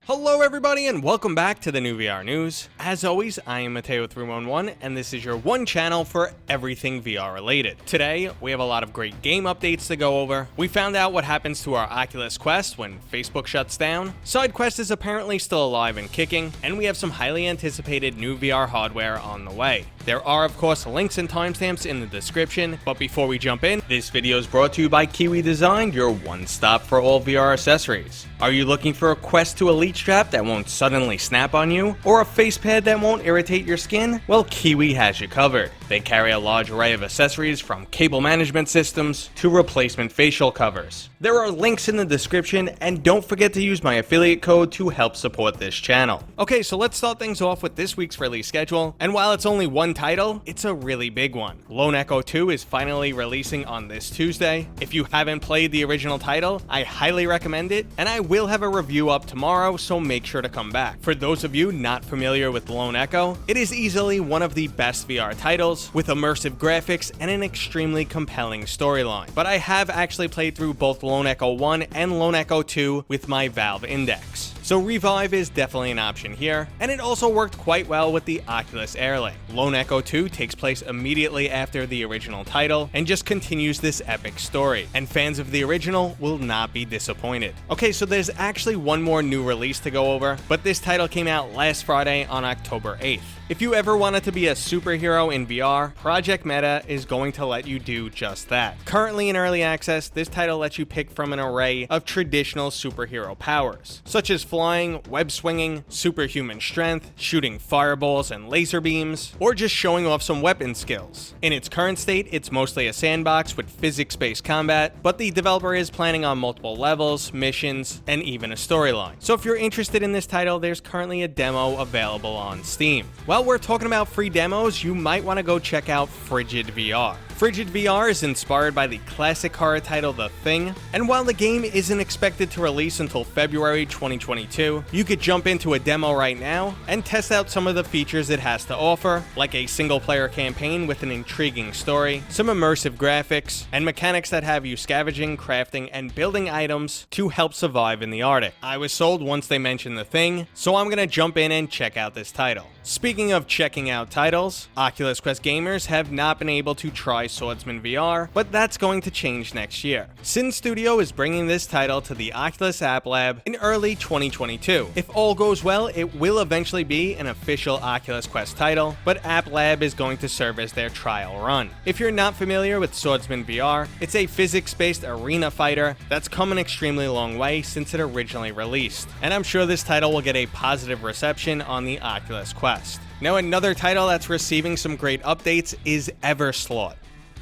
Hello everybody and welcome back to the new VR news. As always, I am Mateo311 and this is your one channel for everything VR related. Today, we have a lot of great game updates to go over. We found out what happens to our Oculus Quest when Facebook shuts down. Sidequest is apparently still alive and kicking, and we have some highly anticipated new VR hardware on the way. There are of course links and timestamps in the description, but before we jump in, this video is brought to you by Kiwi Design, your one-stop for all VR accessories. Are you looking for a Quest 2 Elite strap that won't suddenly snap on you, or a face pad that won't irritate your skin? Well, Kiwi has you covered. They carry a large array of accessories from cable management systems to replacement facial covers. There are links in the description, and don't forget to use my affiliate code to help support this channel. Okay, so let's start things off with this week's release schedule, and while it's only one title, it's a really big one. Lone Echo 2 is finally releasing on this Tuesday. If you haven't played the original title, I highly recommend it, and I will have a review up tomorrow, so make sure to come back. For those of you not familiar with Lone Echo, it is easily one of the best VR titles, with immersive graphics and an extremely compelling storyline. But I have actually played through both Lone Echo 1 and Lone Echo 2 with my Valve Index. So Revive is definitely an option here, and it also worked quite well with the Oculus Air Link. Lone Echo 2 takes place immediately after the original title and just continues this epic story, and fans of the original will not be disappointed. Okay, so there's actually one more new release to go over, but this title came out last Friday on October 8th. If you ever wanted to be a superhero in VR, Project Meta is going to let you do just that. Currently in early access, this title lets you pick from an array of traditional superhero powers, such as flying, web swinging, superhuman strength, shooting fireballs and laser beams, or just showing off some weapon skills. In its current state, it's mostly a sandbox with physics-based combat, but the developer is planning on multiple levels, missions, and even a storyline. So if you're interested in this title, there's currently a demo available on Steam. While we're talking about free demos, you might want to go check out Frigid VR. Frigid VR is inspired by the classic horror title The Thing, and while the game isn't expected to release until February 2022, you could jump into a demo right now and test out some of the features it has to offer, like a single-player campaign with an intriguing story, some immersive graphics, and mechanics that have you scavenging, crafting, and building items to help survive in the Arctic. I was sold once they mentioned The Thing, so I'm gonna jump in and check out this title. Speaking of checking out titles, Oculus Quest gamers have not been able to try Swordsman VR, but that's going to change next year. Sin Studio is bringing this title to the Oculus App Lab in early 2022. If all goes well, it will eventually be an official Oculus Quest title, but App Lab is going to serve as their trial run. If you're not familiar with Swordsman VR, it's a physics-based arena fighter that's come an extremely long way since it originally released, and I'm sure this title will get a positive reception on the Oculus Quest. Now, another title that's receiving some great updates is Everslaught.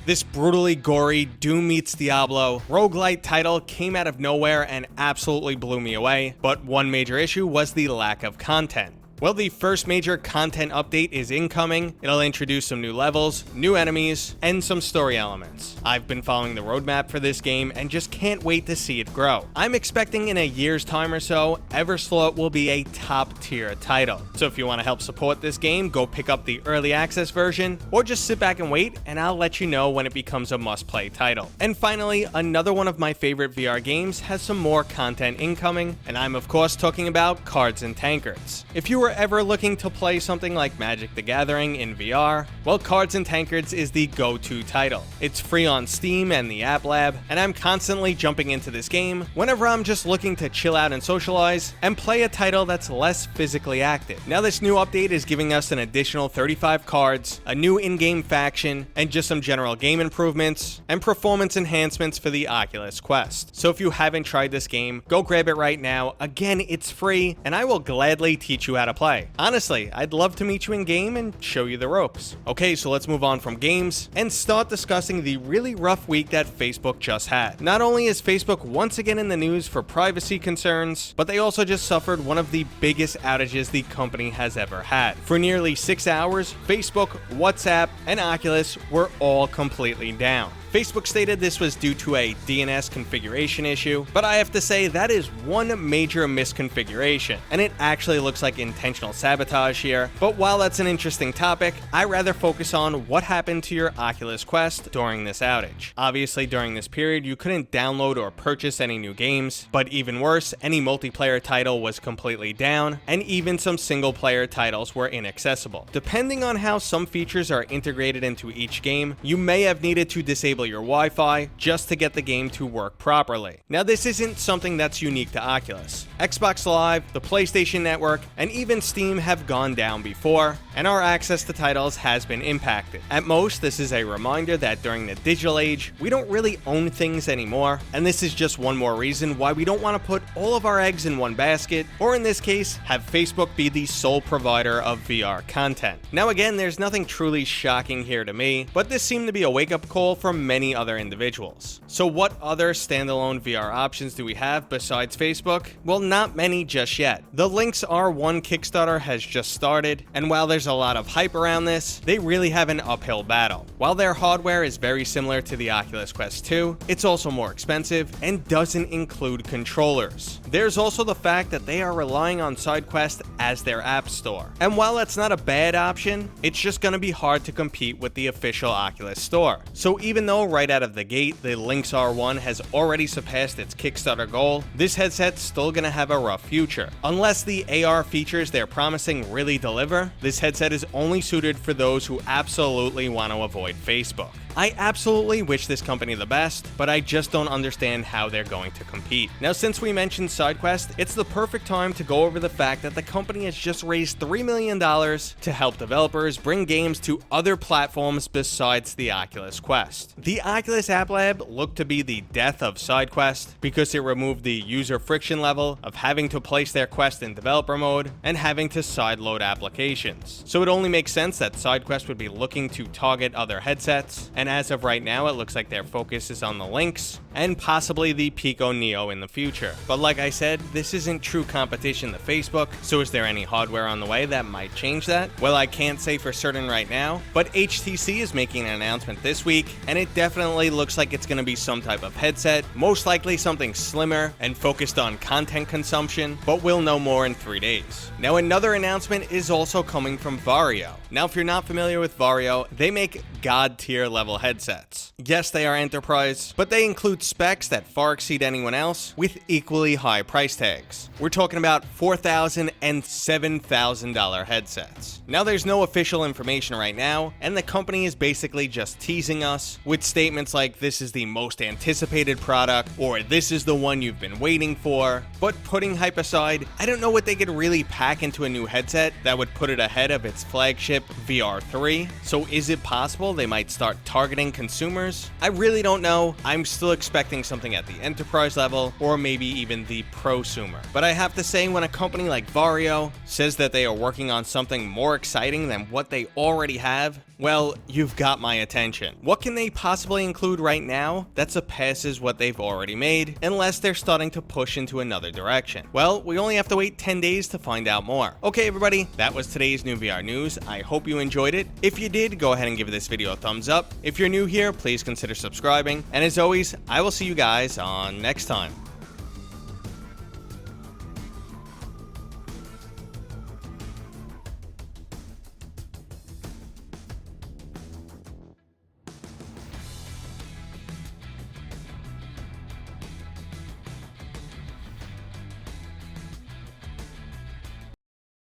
This brutally gory Doom meets Diablo roguelite title came out of nowhere and absolutely blew me away, but one major issue was the lack of content. Well, the first major content update is incoming. It'll introduce some new levels, new enemies, and some story elements. I've been following the roadmap for this game and just can't wait to see it grow. I'm expecting in a year's time or so, Everslaught will be a top tier title. So if you want to help support this game, go pick up the early access version, or just sit back and wait, and I'll let you know when it becomes a must-play title. And finally, another one of my favorite VR games has some more content incoming, and I'm of course talking about Cards and Tankards. If you were ever looking to play something like Magic the Gathering in VR, well, Cards and Tankards is the go-to title. It's free on Steam and the App Lab, and I'm constantly jumping into this game whenever I'm just looking to chill out and socialize and play a title that's less physically active. Now, this new update is giving us an additional 35 cards, a new in-game faction, and just some general game improvements and performance enhancements for the Oculus Quest. So if you haven't tried this game, go grab it right now. Again, it's free, and I will gladly teach you how to play. Honestly, I'd love to meet you in game and show you the ropes. Okay, so let's move on from games and start discussing the really rough week that Facebook just had. Not only is Facebook once again in the news for privacy concerns, but they also just suffered one of the biggest outages the company has ever had. For nearly 6 hours, Facebook, WhatsApp, and Oculus were all completely down. Facebook stated this was due to a DNS configuration issue, but I have to say that is one major misconfiguration, and it actually looks like intentional sabotage here. But while that's an interesting topic, I rather focus on what happened to your Oculus Quest during this outage. Obviously, during this period, you couldn't download or purchase any new games, but even worse, any multiplayer title was completely down, and even some single-player titles were inaccessible. Depending on how some features are integrated into each game, you may have needed to disable your Wi-Fi just to get the game to work properly. Now, this isn't something that's unique to Oculus. Xbox Live, the PlayStation Network, and even Steam have gone down before, and our access to titles has been impacted. At most, this is a reminder that during the digital age, we don't really own things anymore, and this is just one more reason why we don't want to put all of our eggs in one basket, or in this case, have Facebook be the sole provider of VR content. Now again, there's nothing truly shocking here to me, but this seemed to be a wake-up call for many other individuals. So what other standalone VR options do we have besides Facebook? Well, not many just yet. The Lynx R1 Kickstarter has just started, and while there's a lot of hype around this, they really have an uphill battle. While their hardware is very similar to the Oculus Quest 2, it's also more expensive and doesn't include controllers. There's also the fact that they are relying on Sidequest as their app store. And while that's not a bad option, it's just going to be hard to compete with the official Oculus store. So even though right out of the gate, the Lynx R1 has already surpassed its Kickstarter goal, this headset's still going to have a rough future. Unless the AR features they're promising really deliver, this headset is only suited for those who absolutely want to avoid Facebook. I absolutely wish this company the best, but I just don't understand how they're going to compete. Now, since we mentioned Sidequest, it's the perfect time to go over the fact that the company has just raised $3 million to help developers bring games to other platforms besides the Oculus Quest. The Oculus App Lab looked to be the death of Sidequest because it removed the user friction level of having to place their Quest in developer mode and having to sideload applications. So it only makes sense that Sidequest would be looking to target other headsets, and as of right now, it looks like their focus is on the Lynx and possibly the Pico Neo in the future. But like I said, this isn't true competition to Facebook, so is there any hardware on the way that might change that? Well, I can't say for certain right now, but HTC is making an announcement this week, and it definitely looks like it's going to be some type of headset, most likely something slimmer and focused on content consumption, but we'll know more in 3 days. Now, another announcement is also coming from Varjo. Now, if you're not familiar with Varjo, they make god-tier level headsets. Yes, they are enterprise, but they include specs that far exceed anyone else with equally high price tags. We're talking about $4,000 and $7,000 headsets. Now, there's no official information right now, and the company is basically just teasing us with statements like this is the most anticipated product or this is the one you've been waiting for. But putting hype aside, I don't know what they could really pack into a new headset that would put it ahead of its flagship VR3. So is it possible they might start targeting consumers? I really don't know. I'm still expecting something at the enterprise level or maybe even the prosumer. But I have to say, when a company like Varjo says that they are working on something more exciting than what they already have, well, you've got my attention. What can they possibly include right now that surpasses what they've already made, unless they're starting to push into another direction? Well, we only have to wait 10 days to find out more. Okay, everybody, that was today's new VR news. I hope you enjoyed it. If you did, go ahead and give this video a thumbs up. If you're new here, please consider subscribing. And as always, I will see you guys on next time.